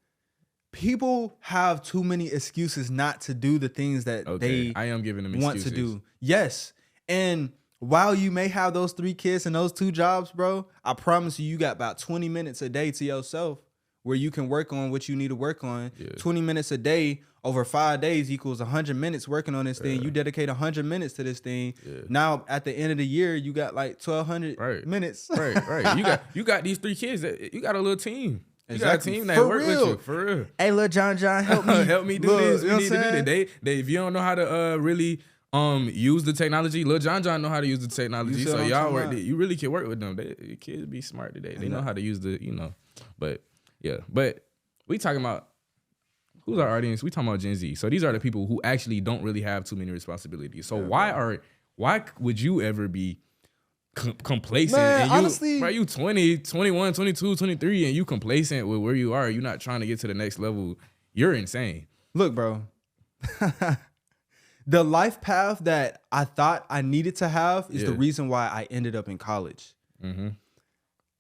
people have too many excuses not to do the things that I am giving them want excuses. to do. Yes, and while you may have those 3 kids and those 2 jobs, bro, I promise you got about 20 minutes a day to yourself where you can work on what you need to work on. Yeah. 20 minutes a day over 5 days equals 100 minutes working on this thing. You dedicate 100 minutes to this thing. Yeah. Now, at the end of the year, you got like 1,200 minutes. Right. You got these 3 kids. You got a little team. You got a team that for work real. with you. For real. Hey, little John, help me. Help me do this. We need to do this. If you don't know how to really use the technology, Lil John know how to use the technology. So y'all work. You really can work with them. Your kids be smart today. They know how to use But yeah. But we talking about who's our audience? We talking about Gen Z. So these are the people who actually don't really have too many responsibilities. So why would you ever be complacent? Man, and honestly, bro, you 20, 21, 22, 23, and you complacent with where you are. You're not trying to get to the next level. You're insane. Look, bro. The life path that I thought I needed to have is the reason why I ended up in college. Mm-hmm.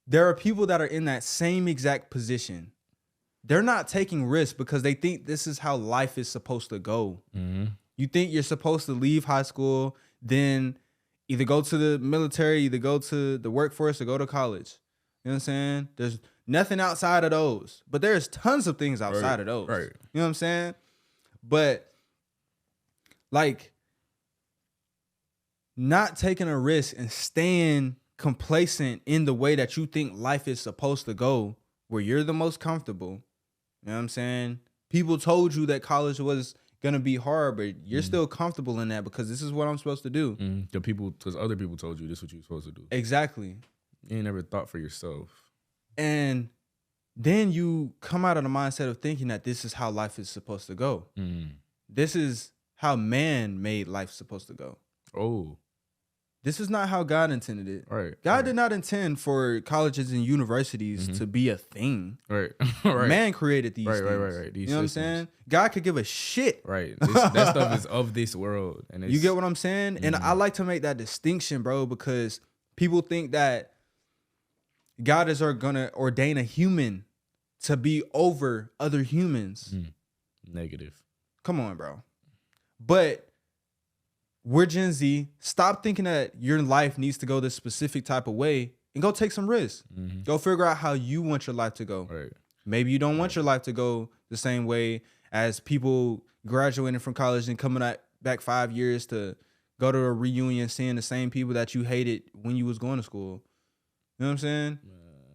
There are people that are in that same exact position. They're not taking risks because they think this is how life is supposed to go. Mm-hmm. You think you're supposed to leave high school, then either go to the military, either go to the workforce, or go to college. You know what I'm saying? There's nothing outside of those. But there's tons of things outside of those. Right. You know what I'm saying? But like not taking a risk and staying complacent in the way that you think life is supposed to go, where you're the most comfortable. You know what I'm saying? People told you that college was gonna be hard, but you're still comfortable in that because this is what I'm supposed to do. Because other people told you this is what you're supposed to do. Exactly. You ain't never thought for yourself. And then you come out of the mindset of thinking that this is how life is supposed to go. This is how man made life supposed to go. Oh. This is not how God intended it. Right. God did not intend for colleges and universities to be a thing. Right. Man created these things. Right. You know what I'm saying? God could give a shit. Right. That stuff is of this world. And you get what I'm saying? And I like to make that distinction, bro, because people think that God is going to ordain a human to be over other humans. Negative. Come on, bro. But we're Gen Z. Stop thinking that your life needs to go this specific type of way and go take some risks. Go figure out how you want your life to go. Right. Maybe you don't want your life to go the same way as people graduating from college and coming back 5 years to go to a reunion, seeing the same people that you hated when you was going to school. You know what I'm saying?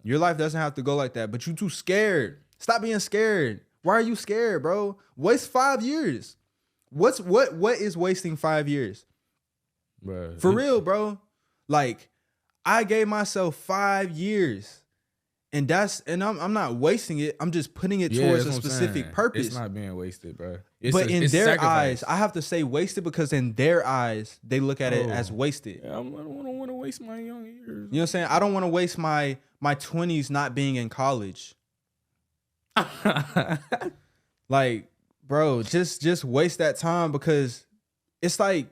Your life doesn't have to go like that, but you too scared. Stop being scared. Why are you scared, bro? Waste 5 years. What is wasting 5 years? Bruh. For real, bro. Like, I gave myself 5 years And I'm not wasting it. I'm just putting it Yeah, towards that's a what I'm specific saying. purpose. It's not being wasted, bro. But in it's their sacrifice. eyes, I have to say wasted because in their eyes, they look at it as wasted. Yeah, I don't want to waste my young years. You know what I'm saying? I don't want to waste my 20s not being in college. Like, bro, just waste that time because it's like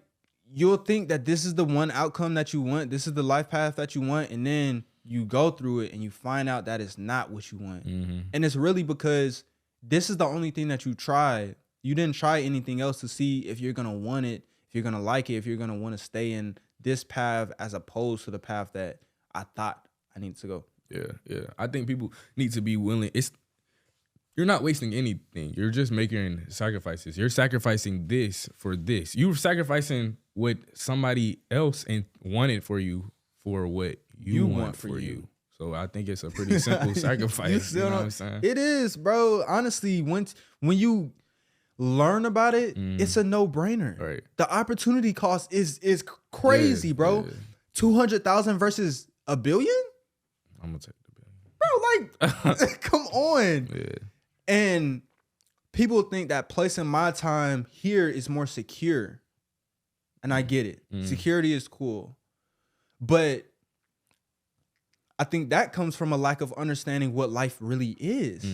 you'll think that this is the one outcome that you want. This is the life path that you want. And then you go through it and you find out that it's not what you want. Mm-hmm. And it's really because this is the only thing that you tried. You didn't try anything else to see if you're going to want it, if you're going to like it, if you're going to want to stay in this path as opposed to the path that I thought I needed to go. Yeah. I think people need to be willing. You're not wasting anything. You're just making sacrifices. You're sacrificing this for this. You're sacrificing what somebody else wanted for you for what you want for you. So I think it's a pretty simple sacrifice. You know what I'm saying? It is, bro. Honestly, when you learn about it, it's a no-brainer. Right. The opportunity cost is crazy, bro. Yeah. 200,000 versus $1 billion? I'm gonna take the Bro, like, come on. Yeah. And people think that placing my time here is more secure. And I get it. Security is cool. But I think that comes from a lack of understanding what life really is.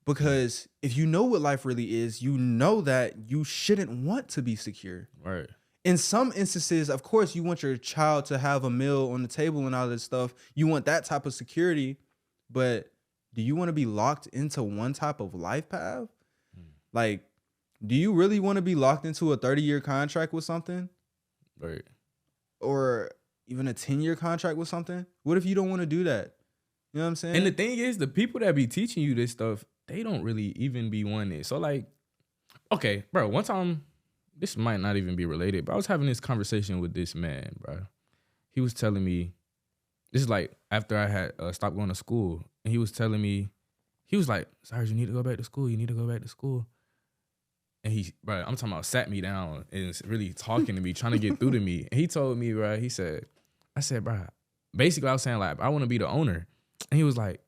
Because if you know what life really is, you know that you shouldn't want to be secure. Right. In some instances, of course, you want your child to have a meal on the table and all this stuff. You want that type of security. But do you want to be locked into one type of life path? Like, do you really want to be locked into a 30-year contract with something? Right. Or even a 10-year contract with something? What if you don't want to do that? You know what I'm saying? And the thing is, the people that be teaching you this stuff, they don't really even be wanting it. So like, okay, bro, one time, this might not even be related, but I was having this conversation with this man, bro. He was telling me, this is like after I had stopped going to school, and he was telling me, he was like, Cyrus, you need to go back to school. You need to go back to school. And bro, I'm talking about sat me down and is really talking to me, trying to get through to me. And he told me, bro, I said, bro, basically I was saying like, I want to be the owner. And he was like,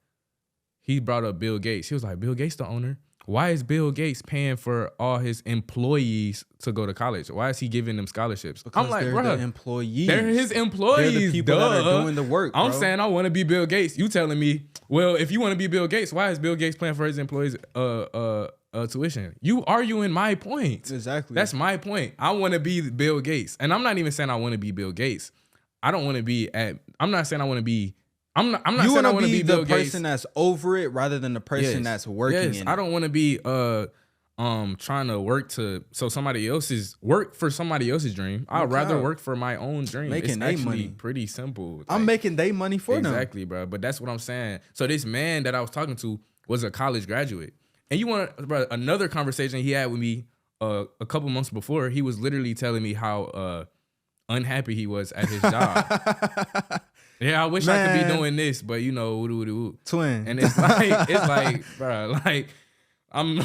he brought up Bill Gates. He was like, Bill Gates the owner? Why is Bill Gates paying for all his employees to go to college? Why is he giving them scholarships? Because I'm like, they're bro, the employees. they're his employees. They're the people that are doing the work, I'm bro. saying I want to be Bill Gates. You telling me, well, if you want to be Bill Gates, why is Bill Gates paying for his employees tuition? You arguing my point. Exactly. That's my point. I want to be Bill Gates. And I'm not even saying I want to be Bill Gates. I'm not saying I want to be I'm not saying I want to be the Bill Gates. person that's over it rather than the person that's working in it. I don't want to be trying to work for somebody else's dream. I'd rather work for my own dream. Making it's they actually money. pretty simple. I'm making they money for them. Exactly, bro. But that's what I'm saying. So this man that I was talking to was a college graduate. And you want, bro, another conversation he had with me a couple months before, he was literally telling me how unhappy he was at his job. Yeah, I wish I could be doing this, but you know, twin. And it's like, bro, like I'm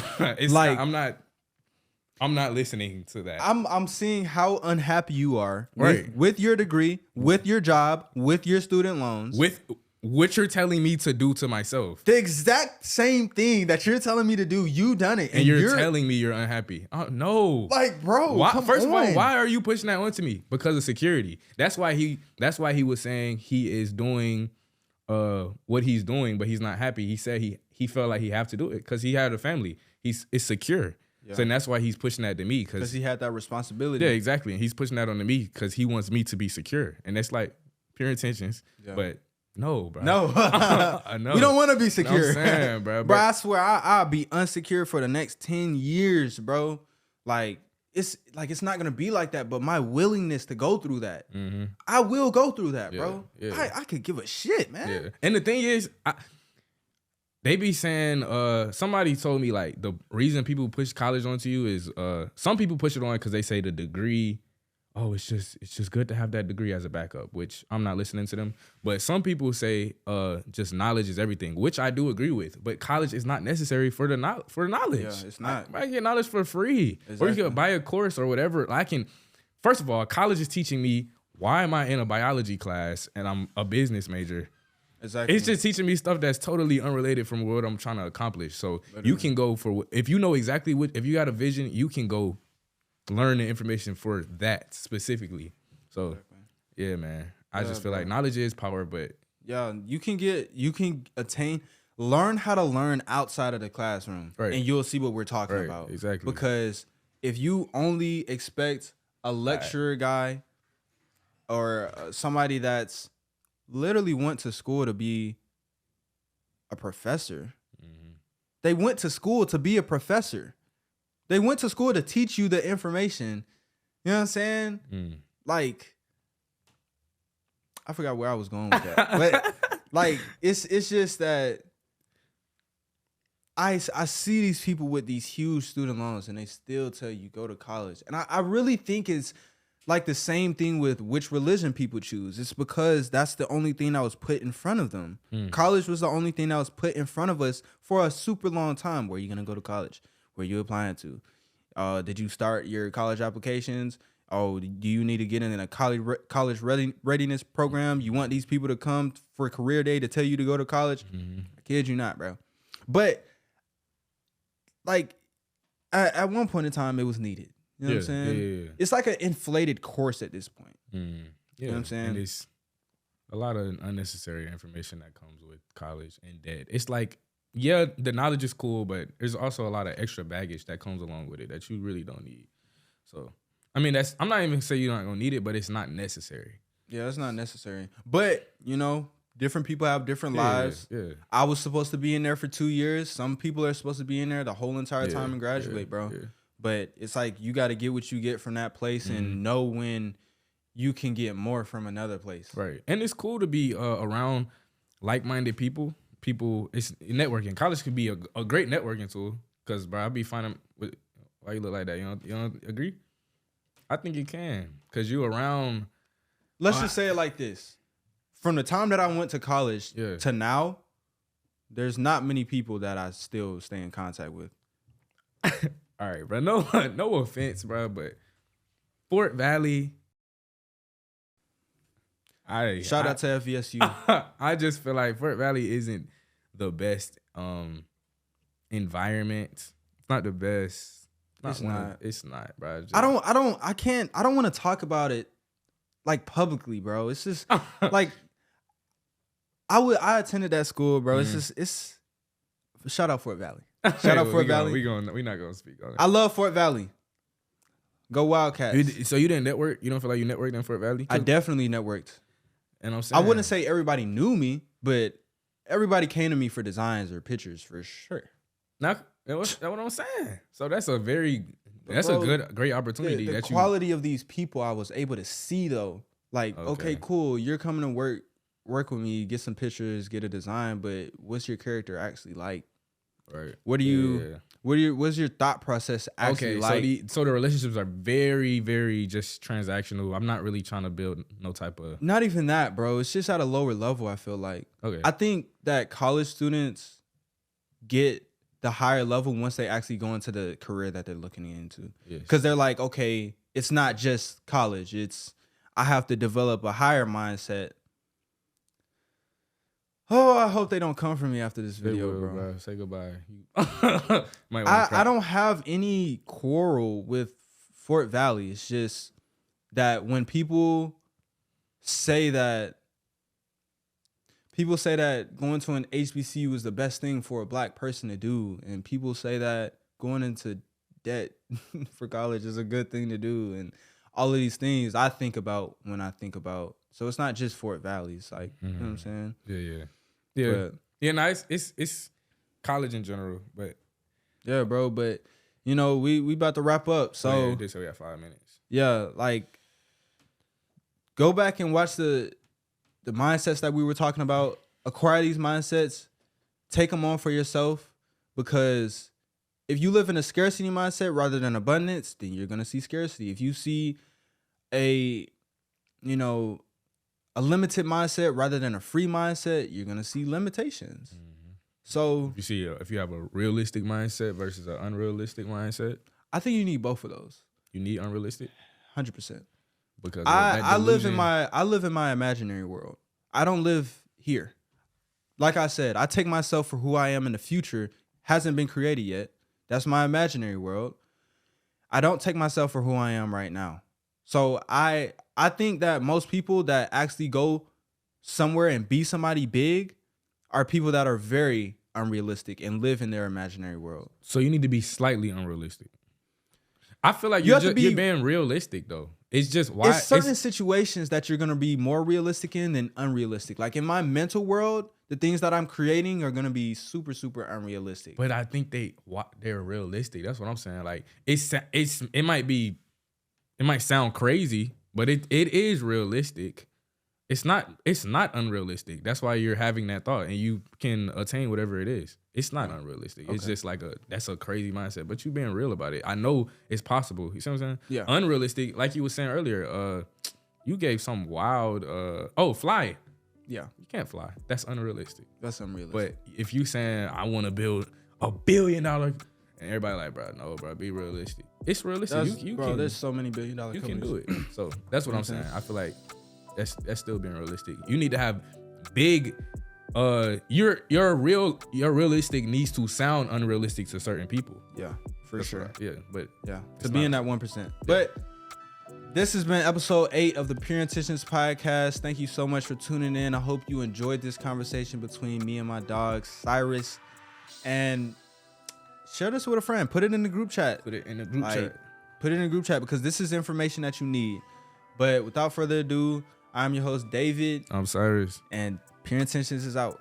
not listening to that. I'm seeing how unhappy you are Right. with your degree, with your job, with your student loans. With what you're telling me to do to myself. The exact same thing that you're telling me to do, you done it. And you're telling me you're unhappy. Oh, no. Like, bro, First of all, why are you pushing that onto me? Because of security. That's why he was saying he is doing what he's doing, but he's not happy. He said he felt like he have to do it because he had a family. It's secure. Yeah. So and that's why he's pushing that to me. Because he had that responsibility. Yeah, exactly. And he's pushing that onto me because he wants me to be secure. And that's like pure intentions. Yeah. But no, bro. No. No. We don't want to be secure. You know what I'm saying, bro. Bro, I swear I'll be unsecure for the next 10 years, bro. Like it's not gonna be like that, but my willingness to go through that, I will go through that, bro. Yeah. I could give a shit, man. Yeah. And the thing is, they be saying, somebody told me like the reason people push college onto you is some people push it on because they say the degree, it's just good to have that degree as a backup, which I'm not listening to them. But some people say just knowledge is everything, which I do agree with. But college is not necessary for the knowledge. Yeah, it's not. I get knowledge for free. Exactly. Or you can buy a course or whatever. First of all, college is teaching me why am I in a biology class and I'm a business major. Exactly. It's just teaching me stuff that's totally unrelated from what I'm trying to accomplish. So Literally. you can go for if you know exactly what, if you got a vision, you can go learn the information for that specifically. So yeah, man. I just feel like knowledge is power, but yeah, you can learn how to learn outside of the classroom, right. and you'll see what we're talking about. Exactly. Because if you only expect a lecturer guy or somebody that's literally went to school to be a professor, they went to school to be a professor. They went to school to teach you the information. You know what I'm saying? Like, I forgot where I was going with that. But like, it's just that I see these people with these huge student loans and they still tell you go to college. And I really think it's like the same thing with which religion people choose. It's because that's the only thing that was put in front of them. College was the only thing that was put in front of us for a super long time. Where are you going to go to college? Where are you applying to? Did you start your college applications? Oh, do you need to get in a college readiness program? You want these people to come for career day to tell you to go to college? I kid you not, bro. But like at one point in time, it was needed. You know what I'm saying? Yeah. It's like an inflated course at this point. Yeah. You know what I'm saying? And it's a lot of unnecessary information that comes with college and debt. It's like, yeah, the knowledge is cool, but there's also a lot of extra baggage that comes along with it that you really don't need. So, I mean, I'm not even saying you're not gonna need it, but it's not necessary. Yeah, it's not necessary. But, you know, different people have different lives. Yeah. I was supposed to be in there for 2 years. Some people are supposed to be in there the whole entire time and graduate, bro. Yeah. But it's like you got to get what you get from that place and know when you can get more from another place. Right. And it's cool to be around like-minded people. It's networking. College could be a great networking tool because, bro, I be finding why you look like that. You don't agree? I think it can because you around. Let's just say it like this. From the time that I went to college to now, there's not many people that I still stay in contact with. All right, bro. No offense, bro, but Fort Valley. Shout out to FVSU. I just feel like Fort Valley isn't the best environment. It's not the best. It's not, bro. I don't want to talk about it like publicly, bro. It's just like I attended that school, bro. It's shout out Fort Valley. Shout out Fort Valley. We're not gonna speak on it. I love Fort Valley. Go Wildcats. So you didn't network? You don't feel like you networked in Fort Valley? I definitely networked. And I'm saying, I wouldn't say everybody knew me, but everybody came to me for designs or pictures for sure. Now, that's what I'm saying. So that's a great opportunity. The quality of these people I was able to see though. Like, okay, cool. You're coming to work with me, get some pictures, get a design, but what's your character actually like? Right. What's your thought process actually like? So the relationships are very, very just transactional. I'm not really trying to build no type of. Not even that, bro. It's just at a lower level. I feel like. Okay. I think that college students get the higher level once they actually go into the career that they're looking into. Because they're like, okay, it's not just college. I have to develop a higher mindset. Oh, I hope they don't come for me after this video, bro. Say goodbye. I don't have any quarrel with Fort Valley. It's just that when people say that going to an HBCU is the best thing for a black person to do, and people say that going into debt for college is a good thing to do, and all of these things I think about when I think about. So it's not just Fort Valley. It's like, you know what I'm saying? Yeah. No, it's college in general, but yeah, bro. But you know, we about to wrap up. So so we have 5 minutes. Yeah, like go back and watch the mindsets that we were talking about. Acquire these mindsets, take them on for yourself, because if you live in a scarcity mindset rather than abundance, then you're gonna see scarcity. If you see a limited mindset rather than a free mindset, you're gonna see limitations. So if you have a realistic mindset versus an unrealistic mindset, I think you need both of those. You need unrealistic, 100%. Because I live in my imaginary world. I don't live here. like I said, I take myself for who I am in the future. Hasn't been created yet. That's my imaginary world. I don't take myself for who I am right now. So I think that most people that actually go somewhere and be somebody big are people that are very unrealistic and live in their imaginary world. So you need to be slightly unrealistic. I feel like You have you're to be- being realistic though. It's just why It's certain situations that you're gonna be more realistic in than unrealistic. Like in my mental world, the things that I'm creating are gonna be super, super unrealistic. But I think they're realistic. That's what I'm saying. Like it might sound crazy, but it is realistic. It's not unrealistic. That's why you're having that thought and you can attain whatever it is. It's not unrealistic. It's just like that's a crazy mindset, but you being real about it. I know it's possible. You see what I'm saying? Yeah. Unrealistic, like you were saying earlier, you gave some wild fly. Yeah, You can't fly. That's unrealistic. that's unrealistic. But if you saying I want to build $1 billion and everybody like, bro, no, bro, be realistic. It's realistic. You bro, can, there's so many $1 billion you companies. can do it. So that's what I'm saying. I feel like that's still being realistic. You need to have big. Your realistic needs to sound unrealistic to certain people. Yeah, for That's sure. But Yeah, It's to be not- in that 1%. But this has been episode 8 of the Pure Intentions podcast. Thank you so much for tuning in. I hope you enjoyed this conversation between me and my dog Cyrus. And share this with a friend. Put it in the group chat. put it in the group Like, chat. Put it in the group chat because this is information that you need. But without further ado, I'm your host David, I'm Cyrus. and Pure Intentions is out.